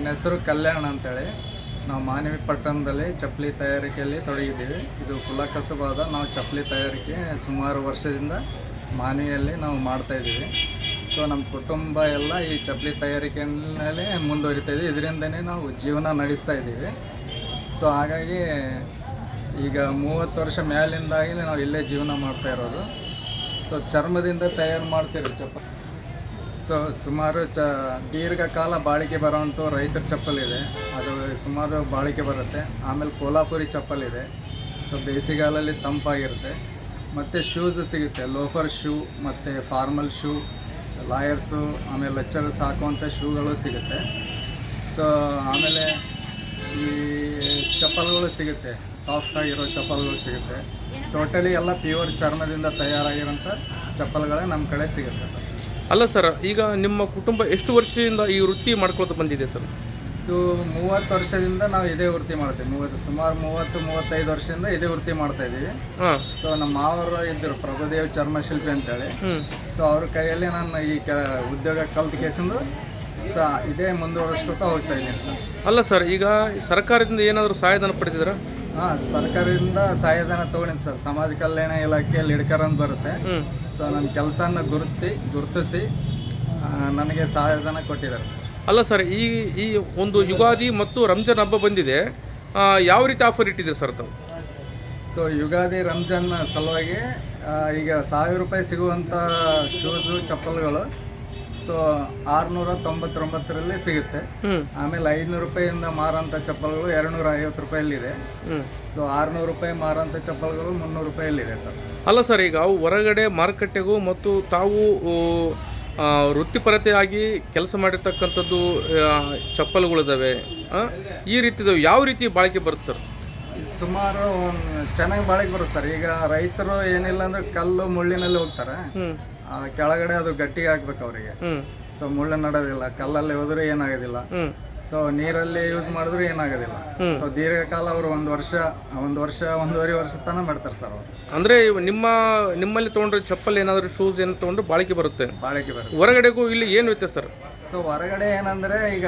ನನ್ನ ಹೆಸರು ಕಲ್ಯಾಣ ಅಂತೇಳಿ. ನಾವು ಮಾನವಿ ಪಟ್ಟಣದಲ್ಲಿ ಚಪ್ಪಲಿ ತಯಾರಿಕೆಯಲ್ಲಿ ತೊಡಗಿದ್ದೀವಿ. ಇದು ಕುಲಕಸಬಾದ ನಾವು ಚಪ್ಪಲಿ ತಯಾರಿಕೆ ಸುಮಾರು ವರ್ಷದಿಂದ ಮಾನವಿಯಲ್ಲಿ ನಾವು ಮಾಡ್ತಾಯಿದ್ದೀವಿ. ಸೊ ನಮ್ಮ ಕುಟುಂಬ ಎಲ್ಲ ಈ ಚಪ್ಪಲಿ ತಯಾರಿಕೆಯಲ್ಲೇ ಮುಂದುವರಿತಾ ಇದ್ದೀವಿ. ಇದರಿಂದನೇ ನಾವು ಜೀವನ ನಡೆಸ್ತಾ ಇದ್ದೀವಿ. ಸೊ ಹಾಗಾಗಿ ಈಗ 30 ವರ್ಷ ಮೇಲಿಂದಾಗಿ ನಾವು ಇಲ್ಲೇ ಜೀವನ ಮಾಡ್ತಾ ಇರೋದು. ಸೊ ಚರ್ಮದಿಂದ ತಯಾರು ಮಾಡ್ತೀವಿ ಚಪ್ಪಲಿ. ಸೊ ಸುಮಾರು ದೀರ್ಘಕಾಲ ಬಾಳಿಕೆ ಬರೋವಂಥ ರೈತರ ಚಪ್ಪಲಿದೆ, ಅದು ಸುಮಾರು ಬಾಳಿಕೆ ಬರುತ್ತೆ. ಆಮೇಲೆ ಕೋಲ್ಹಾಪುರಿ ಚಪ್ಪಲಿದೆ, ಸೊ ಬೇಸಿಗೆಗಾಲಲ್ಲಿ ತಂಪಾಗಿರುತ್ತೆ. ಮತ್ತು ಶೂಸ್ ಸಿಗುತ್ತೆ, ಲೋಫರ್ ಶೂ ಮತ್ತು ಫಾರ್ಮಲ್ ಶೂ, ಲಾಯರ್ಸು, ಆಮೇಲೆ ಲೆಕ್ಚರರ್ಸ್ ಹಾಕುವಂಥ ಶೂಗಳು ಸಿಗುತ್ತೆ. ಸೊ ಆಮೇಲೆ ಈ ಚಪ್ಪಲ್ಗಳು ಸಿಗುತ್ತೆ, ಸಾಫ್ಟಾಗಿರೋ ಚಪ್ಪಲ್ಗಳು ಸಿಗುತ್ತೆ. ಟೋಟಲಿ ಎಲ್ಲ ಪ್ಯೂರ್ ಚರ್ಮದಿಂದ ತಯಾರಾಗಿರೋಂಥ ಚಪ್ಪಲ್ಗಳೇ ನಮ್ಮ ಕಡೆ ಸಿಗುತ್ತೆ ಸರ್. ಅಲ್ಲ ಸರ್, ಈಗ ನಿಮ್ಮ ಕುಟುಂಬ ಎಷ್ಟು ವರ್ಷದಿಂದ ಈ ವೃತ್ತಿ ಮಾಡ್ಕೊಳ್ತಾ ಬಂದಿದೆ ಸರ್? ಇದು 30 ವರ್ಷದಿಂದ ನಾವು ಇದೇ ವೃತ್ತಿ ಮಾಡ್ತೀವಿ. ಸುಮಾರು 30-35 ವರ್ಷದಿಂದ ಇದೇ ವೃತ್ತಿ ಮಾಡ್ತಾ ಇದ್ದೀವಿ. ಸೊ ನಮ್ಮ ಮಾವರು ಇದ್ದರು ಪ್ರಭುದೇವ್ ಚರ್ಮಶಿಲ್ಪಿ ಅಂತೇಳಿ. ಸೊ ಅವ್ರ ಕೈಯಲ್ಲಿ ನಾನು ಈ ಉದ್ಯೋಗ ಕಲ್ತ ಕೇಸಿಂದು ಇದೇ ಮುಂದುವರಿಸ್ಕೊತಾ ಹೋಗ್ತಾ ಇದ್ದೀನಿ ಸರ್. ಅಲ್ಲ ಸರ್, ಈಗ ಸರ್ಕಾರದಿಂದ ಏನಾದರೂ ಸಹಾಯಧನ ಪಡೆದಿದ್ದೀರಾ? ಸರ್ಕಾರದಿಂದ ಸಹಾಯಧನ ತೊಗೊಂಡಿನಿ ಸರ್. ಸಮಾಜ ಕಲ್ಯಾಣ ಇಲಾಖೆಯಲ್ಲಿ ಹಿಡ್ಕರ್ ಅಂತ ಬರುತ್ತೆ. ಸೊ ನನ್ನ ಕೆಲಸನ ಗುರುತಿಸಿ ನನಗೆ ಸಹಾಯಧನ ಕೊಟ್ಟಿದ್ದಾರೆ ಸರ್. ಅಲ್ಲ ಸರ್, ಈ ಒಂದು ಯುಗಾದಿ ಮತ್ತು ರಂಜಾನ್ ಹಬ್ಬ ಬಂದಿದೆ, ಯಾವ ರೀತಿ ಆಫರ್ ಇಟ್ಟಿದ್ದೀರಿ ಸರ್ ತಾವು? ಸೊ ಯುಗಾದಿ ರಂಜಾನ್ ಸಲುವಾಗಿ ಈಗ 1000 ರೂಪಾಯಿ ಸಿಗುವಂಥ ಶೂಸು ಚಪ್ಪಲ್ಗಳು ಸೊ 699ರಲ್ಲಿ ಸಿಗುತ್ತೆ. ಆಮೇಲೆ 500 ರೂಪಾಯಿಯಿಂದ ಮಾರೋಂಥ ಚಪ್ಪಲ್ಗಳು 250 ರೂಪಾಯಲ್ಲಿದೆ. ಸೊ 600 ರೂಪಾಯಿ ಮಾರೋಂಥ ಚಪ್ಪಲ್ಗಳು 300 ರೂಪಾಯಲ್ಲಿದೆ ಸರ್. ಅಲ್ಲ ಸರ್, ಈಗ ಅವು ಹೊರಗಡೆ ಮಾರುಕಟ್ಟೆಗೂ ಮತ್ತು ತಾವು ವೃತ್ತಿಪರತೆಯಾಗಿ ಕೆಲಸ ಮಾಡಿರ್ತಕ್ಕಂಥದ್ದು ಚಪ್ಪಲ್ಗಳಿದ್ದಾವೆ, ಈ ರೀತಿದು ಯಾವ ರೀತಿ ಬಾಳಿಕೆ ಬರುತ್ತೆ ಸರ್? ಸುಮಾರು ಚೆನ್ನಾಗಿ ಬಾಳಿಕೆ ಬರುತ್ತೆ ಸರ್. ಈಗ ರೈತರು ಏನಿಲ್ಲ ಅಂದ್ರೆ ಕಲ್ಲು ಮುಳ್ಳಿನಲ್ಲಿ ಹೋಗ್ತಾರೆ, ಕೆಳಗಡೆ ಅದು ಗಟ್ಟಿಗೆ ಹಾಕ್ಬೇಕು ಅವರಿಗೆ. ಸೊ ಮುಳ್ಳು ನಡೋದಿಲ್ಲ, ಕಲ್ಲಲ್ಲಿ ಹೋದ್ರೆ ಏನಾಗೋದಿಲ್ಲ, ಸೊ ನೀರಲ್ಲಿ ಯೂಸ್ ಮಾಡಿದ್ರು ಏನಾಗೋದಿಲ್ಲ. ಸೊ ದೀರ್ಘಕಾಲ ಅವರು ಒಂದೂವರೆ ವರ್ಷ ತನಕ ಮಾಡ್ತಾರೆ ಸರ್ ಅವರು. ಅಂದ್ರೆ ನಿಮ್ಮಲ್ಲಿ ತೊಗೊಂಡ್ರೆ ಚಪ್ಪಲ್ ಏನಾದರೂ ಶೂಸ್ ಏನು ತೊಗೊಂಡ್ರೆ ಬಾಳಿಕೆ ಬರುತ್ತೆ? ಬಾಳಿಕೆ ಬರುತ್ತೆ. ಹೊರಗಡೆಗೂ ಇಲ್ಲಿ ಏನು ವ್ಯತ್ಯಾಸ ಸರ್? ಸೊ ಹೊರಗಡೆ ಏನಂದ್ರೆ ಈಗ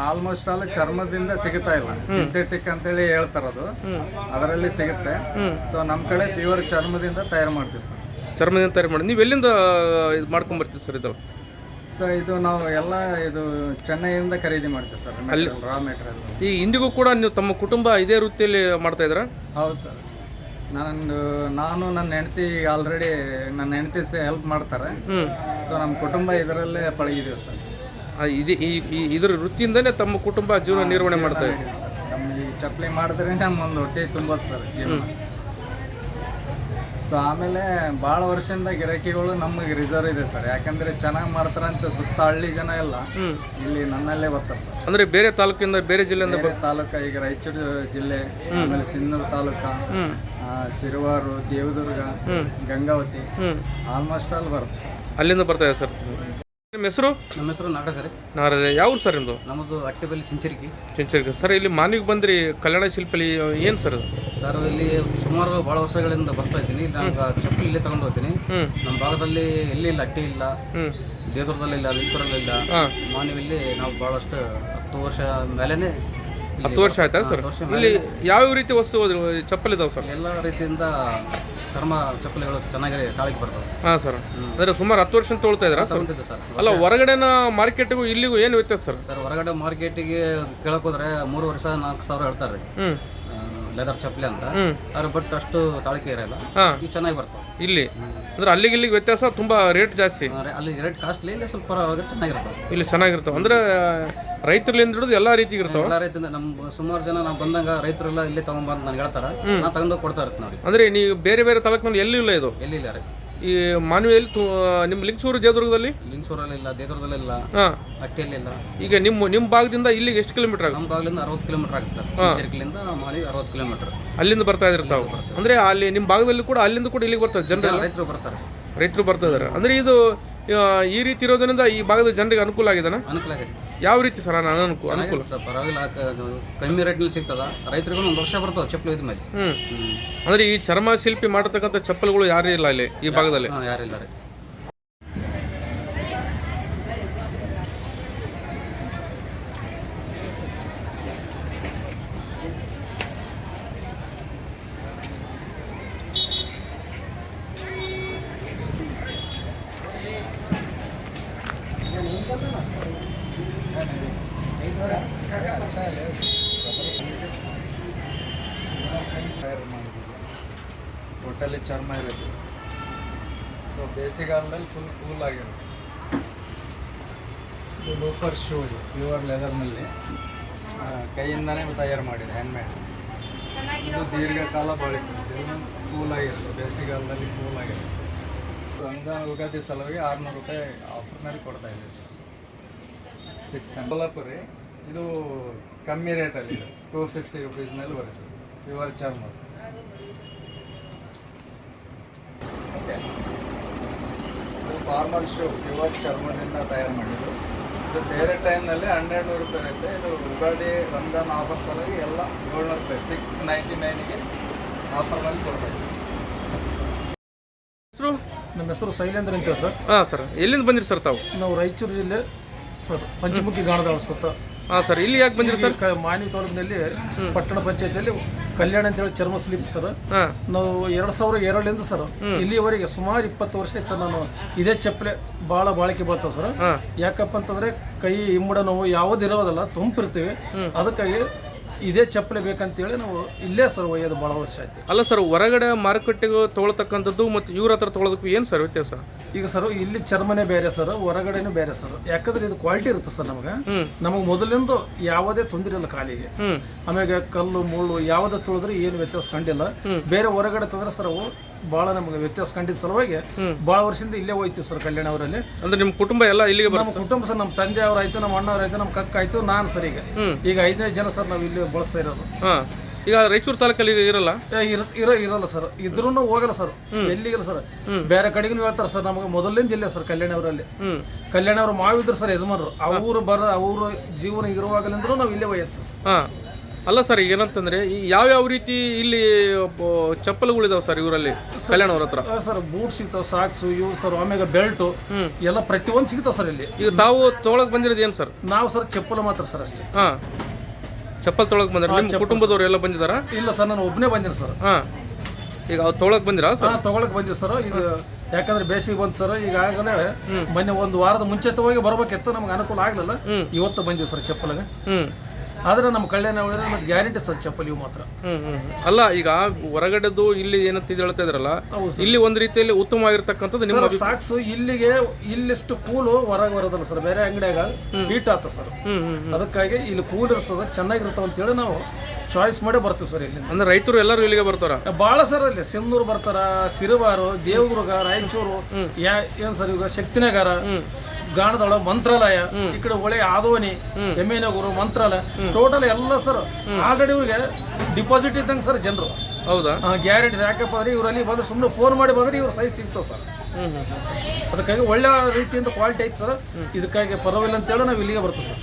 ಆಲ್ಮೋಸ್ಟ್ ಆಲ್ ಚರ್ಮದಿಂದ ಸಿಗುತ್ತಾ ಇಲ್ಲ, ಸಿಂಥೆಟಿಕ್ ಅಂತೇಳಿ ಹೇಳ್ತಾರದು, ಅದರಲ್ಲಿ ಸಿಗುತ್ತೆ. ಸೊ ನಮ್ಮ ಕಡೆ ಪ್ಯೂರ್ ಚರ್ಮದಿಂದ ತಯಾರು ಮಾಡ್ತೀವಿ ಸರ್. ಚರ್ಮದಿಂದ ತಯಾರು ಮಾಡಿ ನೀವು ಎಲ್ಲಿಂದ ಇದು ಮಾಡ್ಕೊಂಬರ್ತೀವಿ ಸರ್? ಇದು ಸೊ ಇದು ನಾವು ಎಲ್ಲ ಇದು ಚೆನ್ನೈಯಿಂದ ಖರೀದಿ ಮಾಡ್ತೀವಿ ಸರ್, ಅಲ್ಲಿ ರಾ ಮೆಟೀರಿಯಲ್. ಈ ಇಂದಿಗೂ ಕೂಡ ನೀವು ತಮ್ಮ ಕುಟುಂಬ ಇದೇ ವೃತ್ತಿಯಲ್ಲಿ ಮಾಡ್ತಾ ಇದ್ದೀರಾ? ಹೌದು ಸರ್. ನಾನು ನನ್ನ ಹೆಂಡತಿ ಆಲ್ರೆಡಿ ನನ್ನ ಹೆಂಡತಿ ಹೆಲ್ಪ್ ಮಾಡ್ತಾರೆ. ಸೊ ನಮ್ಮ ಕುಟುಂಬ ಇದರಲ್ಲೇ ಪಳಗಿದ್ದೀವಿ ಸರ್. ಇದರ ವೃತ್ತಿಯಿಂದನೇ ತಮ್ಮ ಕುಟುಂಬ ಜೀವನ ನಿರ್ವಹಣೆ ಮಾಡ್ತಾ ಇದೆ. ನಮ್ಗೆ ಈ ಚಪ್ಪಲಿ ಮಾಡಿದ್ರೆ ನಮ್ಮ ಒಂದು ಹೊಟ್ಟೆ ತುಂಬೋದು ಸರ್ ಜೀವನ. ಸೊ ಆಮೇಲೆ ಭಾಳ ವರ್ಷದಿಂದ ಗಿರಾಕಿಗಳು ನಮಗೆ ರಿಸರ್ವ್ ಇದೆ ಸರ್. ಯಾಕಂದ್ರೆ ಚೆನ್ನಾಗಿ ಮಾಡ್ತಾರಂತ ಸುತ್ತ ಹಳ್ಳಿ ಜನ ಎಲ್ಲ ಇಲ್ಲಿ ನನ್ನಲ್ಲೇ ಬರ್ತಾರೆ ಸರ್. ಅಂದ್ರೆ ಬೇರೆ ತಾಲೂಕಿಂದ, ಬೇರೆ ಜಿಲ್ಲೆಯಿಂದ ತಾಲೂಕ, ಈಗ ರಾಯಚೂರು ಜಿಲ್ಲೆ, ಆಮೇಲೆ ಸಿನ್ನೂರು ತಾಲೂಕ, ಸಿರುವಾರು, ದೇವದುರ್ಗ, ಗಂಗಾವತಿ, ಆಲ್ಮೋಸ್ಟ್ ಅಲ್ಲಿ ಬರುತ್ತೆ ಸರ್. ಅಲ್ಲಿಂದ ಬರ್ತಾ ಇದೆ ಸರ್. ನಿಮ್ಮ ಹೆಸರು? ನಮ್ಮ ಹೆಸರು ನಾಗರಾಜ್ ಸರ್. ನಾಗರಾಜ್, ಯಾವ ಸರ್ ನಿಮ್ಮದು? ನಮ್ಮದು ಅಟ್ಟೆಬೆಲ್ಲಿ ಚಿಂಚರಿಕೆ ಸರ್. ಇಲ್ಲಿ ಮಾನವಿಗೆ ಬಂದ್ರಿ ಕಲ್ಯಾಣ ಶಿಲ್ಪಲಿ ಏನು ಸರ್? ಸರ್ ಇಲ್ಲಿ ಸುಮಾರು ಭಾಳ ವರ್ಷಗಳಿಂದ ಬರ್ತಾ ಇದ್ದೀನಿ. ನಾನು ಚಪ್ಪಲಿ ಇಲ್ಲೇ ತಗೊಂಡು ಹೋಗ್ತೀನಿ. ನಮ್ಮ ಭಾಗದಲ್ಲಿ ಎಲ್ಲಿ ಇಲ್ಲ, ಅಟ್ಟಿ ಇಲ್ಲ, ದೇವದುರ್ಗದಲ್ಲಿ ಇಲ್ಲ, ಲಿಂಗಸೂರಲ್ಲಿ ಇಲ್ಲ, ಮಾನವಿಯಲ್ಲಿ ನಾವು ಭಾಳಷ್ಟು 10 ವರ್ಷ ಮೇಲೇನೆ. 10 ವರ್ಷ ಆಯ್ತಾ ಸರ್? ಇಲ್ಲಿ ಯಾವ ರೀತಿ ವಸ್ತು ಚಪ್ಪಲ್ ಇದಾವೆ ಸರ್? ಎಲ್ಲ ರೀತಿಯಿಂದ ಚರ್ಮ ಚಪ್ಪಲಿಗಳು ಚೆನ್ನಾಗಿ ತಾಳಿಗೆ ಬರ್ತವೆ. ಹಾಂ ಸರ್. ಅಂದರೆ ಸುಮಾರು 10 ವರ್ಷ ತೊಗೊಳ್ತಾ ಇದ್ದೀರಾ ಸರ್? ಸರ್. ಅಲ್ಲ, ಹೊರಗಡೆನ ಮಾರ್ಕೆಟಿಗೂ ಇಲ್ಲಿಗೂ ಏನು ವ್ಯತ್ಯಾಸ ಸರ್? ಸರ್ ಹೊರಗಡೆ ಮಾರ್ಕೆಟಿಗೆ ಕೇಳಕ್ ಹೋದ್ರೆ 3 ವರ್ಷ 4 ಸಾವಿರ ಹೇಳ್ತಾರೆ ಲೆದರ್ ಚಪ್ಪಲಿ ಅಂತ. ಅದ್ರ ಬಟ್ ಅಷ್ಟು ತಾಳಿಕೆ ಇರಲ್ಲ, ಈಗ ಚೆನ್ನಾಗಿ ಬರ್ತವೆ ಇಲ್ಲಿ. ಅಂದ್ರೆ ಅಲ್ಲಿಗೆ ಇಲ್ಲಿಗೆ ವ್ಯತ್ಯಾಸ ತುಂಬಾ ರೇಟ್ ಜಾಸ್ತಿ. ಅಲ್ಲಿ ರೇಟ್ ಕಾಸ್ಟ್ಲಿ, ಇಲ್ಲಿ ಸ್ವಲ್ಪ ಚೆನ್ನಾಗಿರ್ತವೆ. ಇಲ್ಲಿ ಚೆನ್ನಾಗಿರ್ತವೆ ಅಂದ್ರೆ ರೈತರಿಂದ ಹಿಡಿದು ಎಲ್ಲಾ ರೀತಿ ಇರ್ತಾವೆ. ಎಲ್ಲ ರೈತರಿಂದ ನಮ್ಮ ಸುಮಾರು ಜನ ನಾವು ಬಂದಾಗ ರೈತರೆಲ್ಲ ಇಲ್ಲೇ ತಗೊಂಡ್ಬಂದು ನನಗೆ ಹೇಳ್ತಾರೆ, ನಾ ತಗೊಂಡೋಗಿ ಕೊಡ್ತಾ ಇರ್ತೀನಿ ಅವ್ರಿಗೆ. ಅಂದ್ರೆ ನೀವು ಬೇರೆ ಬೇರೆ ತಾಲೂಕಿನಲ್ಲಿ ಎಲ್ಲಿ ಇಲ್ಲ ಇದು? ಎಲ್ಲಿ ಇಲ್ಲ ರೀ. ಈ ಮಾನವಿಯಲ್ಲಿ ನಿಮ್ಮ ಲಿಂಗಸೂರು, ದೇವದುರ್ಗದಲ್ಲಿ? ಲಿಂಗಸೂರಲ್ಲಿ ಇಲ್ಲ, ದೇವದುರ್ಗದಲ್ಲಿ ಇಲ್ಲ, ಅಟ್ಟಿಯಲ್ಲಿ ಇಲ್ಲ. ಈಗ ನಿಮ್ಮ ಭಾಗದಿಂದ ಇಲ್ಲಿಗೆ ಎಷ್ಟು ಕಿಲೋಮೀಟರ್ ಆಗುತ್ತೆ? ನಮ್ಮ ಭಾಗದಿಂದ 60 ಕಿಲೋಮೀಟರ್ ಆಗುತ್ತೆ. ಚಿಂಚರಿಕೆಯಿಂದ ಮಾನವಿ 60 ಕಿಲೋಮೀಟರ್. ಅಲ್ಲಿಂದ ಬರ್ತಾ ಇದ್ದಿರ್ತಾವೆ. ಅಂದ್ರೆ ಅಲ್ಲಿ ನಿಮ್ಮ ಭಾಗದಲ್ಲಿ ಕೂಡ ಅಲ್ಲಿಂದ ಕೂಡ ಇಲ್ಲಿಗೆ ಬರ್ತಾರೆ ಜನರು? ರೈತರು ಬರ್ತಾ ಇದ್ದಾರೆ. ಅಂದ್ರೆ ಇದು ಈ ರೀತಿ ಇರೋದ್ರಿಂದ ಈ ಭಾಗದ ಜನರಿಗೆ ಅನುಕೂಲ ಆಗಿದೆನಾ? ಅನುಕೂಲ ಆಗಿದೆ. ಯಾವ ರೀತಿ ಸರ್ ಅನುಕೂಲ? ಪರವಾಗಿಲ್ಲ, ಕಡಿಮೆ ರೇಟ್ನಲ್ಲಿ ಸಿಗ್ತದ. ರೈತರಿಗೂ 1 ವರ್ಷ ಬರ್ತದೆ ಚಪ್ಪಲಿ ಇದ್ಮೇಲೆ. ಅಂದ್ರೆ ಈ ಚರ್ಮ ಶಿಲ್ಪಿ ಮಾಡತಕ್ಕಂಥ ಚಪ್ಪಲ್ಗಳು ಯಾರೇ ಇಲ್ಲ ಇಲ್ಲಿ ಈ ಭಾಗದಲ್ಲಿ? ಯಾರಿಲ್ಲ ರೀ. ಟೋಟಲಿ ಚರ್ಮ ಇರುತ್ತೆ. ಸೊ ಬೇಸಿಗೆಗಾಲದಲ್ಲಿ ಫುಲ್ ಕೂಲ್ ಆಗಿರುತ್ತೆ. ಇದು ಲೋಫರ್ ಶೂಸ್ ಪ್ಯೂರ್ ಲೆದರ್ನಲ್ಲಿ ಕೈಯಿಂದನೇ ತಯಾರು ಮಾಡಿದೆ, ಹ್ಯಾಂಡ್ಮೇಡ್. ಇದು ದೀರ್ಘಕಾಲ ಬಾಳಿಕೆ, ಕೂಲ್ ಆಗಿರುತ್ತೆ, ಬೇಸಿಗೆಗಾಲದಲ್ಲಿ ಕೂಲ್ ಆಗಿರುತ್ತೆ. ರಂಜಾನ್ ಯುಗಾದಿ ಸಲುವಾಗಿ 600 ರೂಪಾಯಿ ಆಫರ್ನಲ್ಲಿ ಕೊಡ್ತಾ ಇದ್ದೀವಿ. 600 ಕೊಲ್ಲಾಪುರಿ. ಇದು ಕಮ್ಮಿ ರೇಟಲ್ಲಿ ಇದೆ, 250 ರುಪೀಸ್ನಲ್ಲಿ ಬರುತ್ತೆ, ಪ್ಯೂರ್ ಚರ್ಮ. ಓಕೆ, ಇದು ಫಾರ್ಮಲ್ ಶೂ ಪ್ಯೂರ್ ಚರ್ಮದಿಂದ ತಯಾರು ಮಾಡಿದ್ದು. ಇದು ಬೇರೆ ಟೈಮ್ನಲ್ಲಿ 1200 ರೂಪಾಯಿ ಇರುತ್ತೆ. ಇದು ಯುಗಾದಿ ರಂಜಾನ್ ಆಫರ್ ಸಲುವಾಗಿ ಎಲ್ಲ 700 ರೂಪಾಯಿ 699ಗೆ ಆಫರ್ನಲ್ಲಿ ಕೊಡ್ತಾ ಇದ್ದೀವಿ. ನಮ್ಮ ಹೆಸರು ಶೈಲೇಂದ್ರ ಅಂತ ಸರ್. ಹಾಂ ಸರ್, ಎಲ್ಲಿಂದ ಬಂದಿರಿ ಸರ್ ತಾವು? ನಾವು ರಾಯಚೂರು ಜಿಲ್ಲೆ ಸರ್, ಪಂಚಮುಖಿ ಗಾಣದ ಅಳಿಸ್ಕೊತ. ಹಾಂ ಸರ್, ಇಲ್ಲಿ ಯಾಕೆ ಬಂದಿರಿ ಸರ್? ಮಾನ್ವಿ ತಾಲೂಕಿನಲ್ಲಿ ಪಟ್ಟಣ ಪಂಚಾಯತಿಯಲ್ಲಿ ಕಲ್ಯಾಣ ಅಂತೇಳಿ ಚರ್ಮ ಸ್ಲಿಪ್ ಸರ್. ಹಾಂ, ನಾವು 2002 ಸರ್ ಇಲ್ಲಿವರೆಗೆ ಸುಮಾರು 20 ವರ್ಷ ಆಯ್ತು ಸರ್. ನಾನು ಇದೇ ಚಪ್ಪಲೆ ಭಾಳ ಬಾಳಿಕೆ ಬರ್ತವೆ ಸರ್. ಯಾಕಪ್ಪ ಅಂತಂದ್ರೆ ಕೈ ಇಮ್ಮಡ ನೋವು ಯಾವುದಿರೋದಲ್ಲ, ತುಂಪಿರ್ತೀವಿ. ಅದಕ್ಕಾಗಿ ಇದೇ ಚಪ್ಪಲೆ ಬೇಕಂತೇಳಿ ನಾವು ಇಲ್ಲೇ ಸರ್ ಒಯ್ಯೋದು ಭಾಳ ವರ್ಷ ಆಯ್ತು. ಅಲ್ಲ ಸರ್, ಹೊರಗಡೆ ಮಾರುಕಟ್ಟೆಗೆ ತೊಗೊಳ್ತಕ್ಕಂಥದ್ದು ಮತ್ತು ಇವ್ರ ಹತ್ರ ತೊಗೊಳೋದಕ್ಕೂ ಏನು ಸರ್ ವ್ಯತ್ಯಾಸ? ಈಗ ಸರ್ ಇಲ್ಲಿ ಚರ್ಮನೇ ಬೇರೆ ಸರ್, ಹೊರಗಡೆನೂ ಬೇರೆ ಸರ್. ಯಾಕಂದ್ರೆ ಇದು ಕ್ವಾಲಿಟಿ ಇರುತ್ತೆ ಸರ್. ನಮಗೆ ಮೊದಲಿಂದ ಯಾವುದೇ ತೊಂದರೆ ಇಲ್ಲ ಕಾಲಿಗೆ. ಆಮೇಲೆ ಕಲ್ಲು ಮುಳ್ಳು ಯಾವುದೇ ತೊಳೆದ್ರೆ ಏನು ವ್ಯತ್ಯಾಸ ಕಂಡಿಲ್ಲ. ಬೇರೆ ಹೊರಗಡೆ ತಂದ್ರೆ ಸರ್ ಅವು ಭಾಳ ನಮಗೆ ವ್ಯತ್ಯಾಸ ಕಂಡಿದ್ದ ಸಲುವಾಗಿ ಭಾಳ ವರ್ಷದಿಂದ ಇಲ್ಲೇ ಹೋಯ್ತೀವಿ ಸರ್ ಕಲ್ಯಾಣ ಅವರಲ್ಲಿ. ಅಂದ್ರೆ ನಿಮ್ಮ ಕುಟುಂಬ ಎಲ್ಲ ಇಲ್ಲಿಗೆ ನಮ್ಮ ಕುಟುಂಬ ಸರ್, ನಮ್ಮ ತಂದೆ ಅವರಾಯ್ತು, ನಮ್ಮ ಅಣ್ಣವರಾಯ್ತು, ನಮ್ಮ ಕಕ್ಕ ಆಯ್ತು, ನಾನು ಸರ್ ಈಗ 5 ಜನ ಸರ್ ನಾವು ಇಲ್ಲಿ ಬಳಸ್ತಾ ಇರೋದು. ಹಾಂ, ಈಗ ರಾಯಚೂರು ತಾಲೂಕಲ್ಲಿ ಇರಲ್ಲ? ಇರಲ್ಲ ಸರ್, ಇದ್ರೂ ಹೋಗಲ್ಲ ಸರ್, ಎಲ್ಲಿಗಿಲ್ಲ ಸರ್. ಬೇರೆ ಕಡೆಗೂ ಹೇಳ್ತಾರೆ ಸರ್, ನಮಗೆ ಮೊದಲಿಂದ ಇಲ್ಲೇ ಸರ್ ಕಲ್ಯಾಣ ಅವರಲ್ಲಿ. ಕಲ್ಯಾಣ ಅವರು ಮಾವಿದ್ರು ಸರ್ ಯಜಮಾನರು, ಅವ್ರ ಜೀವನ ಇರುವಾಗಲಿಂದ್ರೂ ನಾವು ಇಲ್ಲೇ ಒಯ್ಯೋದು ಸರ್. ಹಾಂ, ಅಲ್ಲ ಸರ್, ಈಗ ಏನಂತಂದ್ರೆ ಈ ಯಾವ್ಯಾವ ರೀತಿ ಇಲ್ಲಿ ಚಪ್ಪಲುಗಳಿದಾವೆ ಸರ್ ಇವರಲ್ಲಿ ಕಲ್ಯಾಣ ಅವ್ರ ಹತ್ರ? ಸರ್ ಬೂಟ್ ಸಿಗ್ತಾವೆ, ಸಾಕ್ಸು ಇವು ಸರ್, ಆಮೇಲೆ ಬೆಲ್ಟು ಎಲ್ಲ ಪ್ರತಿಯೊಂದು ಸಿಗ್ತಾವೆ ಸರ್ ಇಲ್ಲಿ. ಈಗ ತಾವು ತೊಗೊಳಕ್ ಬಂದಿರೋದು ಏನು ಸರ್? ನಾವು ಸರ್ ಚಪ್ಪಲು ಮಾತ್ರ ಸರ್ ಅಷ್ಟೇ. ಹಾಂ, ಚಪ್ಪಲ್ ತೊಗೊಳಕ್ ಬಂದ್ರೆ ನಿಮ್ಮ ಕುಟುಂಬದವ್ರು ಎಲ್ಲ ಬಂದಿದ್ದಾರಾ? ಇಲ್ಲ ಸರ್, ನಾನು ಒಬ್ಬನೇ ಬಂದಿನಿ ಸರ್. ಹಾಂ, ಈಗ ಅವ್ರು ತೊಗೊಳಕ್ ಬಂದಿರಾ ಸರ್? ತೊಗೊಳಕ್ ಬಂದಿವಿ ಸರ್. ಇದು ಯಾಕಂದ್ರೆ ಬೇಸಿಗೆ ಬಂತು ಸರ್. ಈಗಾಗಲೇ ಮೊನ್ನೆ 1 ವಾರದ ಮುಂಚಿತವಾಗಿ ಬರ್ಬೇಕಿತ್ತು, ನಮ್ಗೆ ಅನುಕೂಲ ಆಗ್ಲಿಲ್ಲ. ಇವತ್ತು ಬಂದಿವಿ ಸರ್ ಚಪ್ಪಲಿಗೆ. ಆದ್ರೆ ನಮ್ಮ ಕಲ್ಯಾಣ ಒಳಗೆ ಮತ್ತೆ ಗ್ಯಾರಂಟಿ ಸರ್ ಚಪ್ಪಲಿ ಇವು ಮಾತ್ರ. ಅಲ್ಲ, ಈಗ ಹೊರಗಡೆದು ಇಲ್ಲಿ ಏನಂತ ಹೇಳ್ತಾ ಇದ್ರಲ್ಲ, ಇಲ್ಲಿ ಒಂದು ರೀತಿಯಲ್ಲಿ ಉತ್ತಮವಾಗಿರ್ತಕ್ಕಂಥದ್ದು ನಿಮ್ಮ ಸಾಕ್ಸು. ಇಲ್ಲಿಷ್ಟು ಕೂಲು ಹೊರಗೆ ಬರೋದಲ್ಲ ಸರ್, ಬೇರೆ ಅಂಗಡಿಯಾಗ ಹೀಟ್ ಆತ ಸರ್. ಅದಕ್ಕಾಗಿ ಇಲ್ಲಿ ಕೂಲ್ ಇರ್ತದ, ಚೆನ್ನಾಗಿರ್ತಾವ ಅಂತೇಳಿ ನಾವು ಚಾಯ್ಸ್ ಮಾಡೇ ಬರ್ತೀವಿ ಸರ್. ಇಲ್ಲಿ ಅಂದ್ರೆ ರೈತರು ಎಲ್ಲರೂ ಇಲ್ಲಿಗೆ ಬರ್ತಾರ ಭಾಳ ಸರ್. ಅಲ್ಲಿ ಸಿಂಧೂರು ಬರ್ತಾರ, ಸಿರುವಾರು, ದೇವದುರ್ಗ, ರಾಯಚೂರು, ಏನ್ ಸರ್ ಈಗ ಶಕ್ತಿನಗರ, ಗಾಣದೊಳ, ಮಂತ್ರಾಲಯ, ಈ ಕಡೆ ಒಳ್ಳೆ ಆದೋನಿ, ಎಮ್ಮೆನಗೂರು, ಮಂತ್ರಾಲಯ, ಟೋಟಲ್ ಎಲ್ಲ ಸರ್. ಆಲ್ರೆಡಿ ಇವ್ರಿಗೆ ಡಿಪಾಸಿಟ್ ಇದ್ದಂಗೆ ಸರ್ ಜನರು. ಹೌದಾ? ಗ್ಯಾರಂಟಿ. ಯಾಕಪ್ಪ ಅಂದ್ರೆ ಇವರಲ್ಲಿ ಬಂದು ಸುಮ್ಮನೆ ಫೋನ್ ಮಾಡಿ ಬಂದ್ರೆ ಇವ್ರ ಸೈಜ್ ಸಿಗ್ತಾವ ಸರ್. ಅದಕ್ಕಾಗಿ ಒಳ್ಳೆ ರೀತಿಯಿಂದ ಕ್ವಾಲಿಟಿ ಐತೆ ಸರ್. ಇದಕ್ಕಾಗಿ ಪರವಾಗಿಲ್ಲ ಅಂತೇಳಿ ನಾವು ಇಲ್ಲಿಗೆ ಬರ್ತೀವಿ ಸರ್.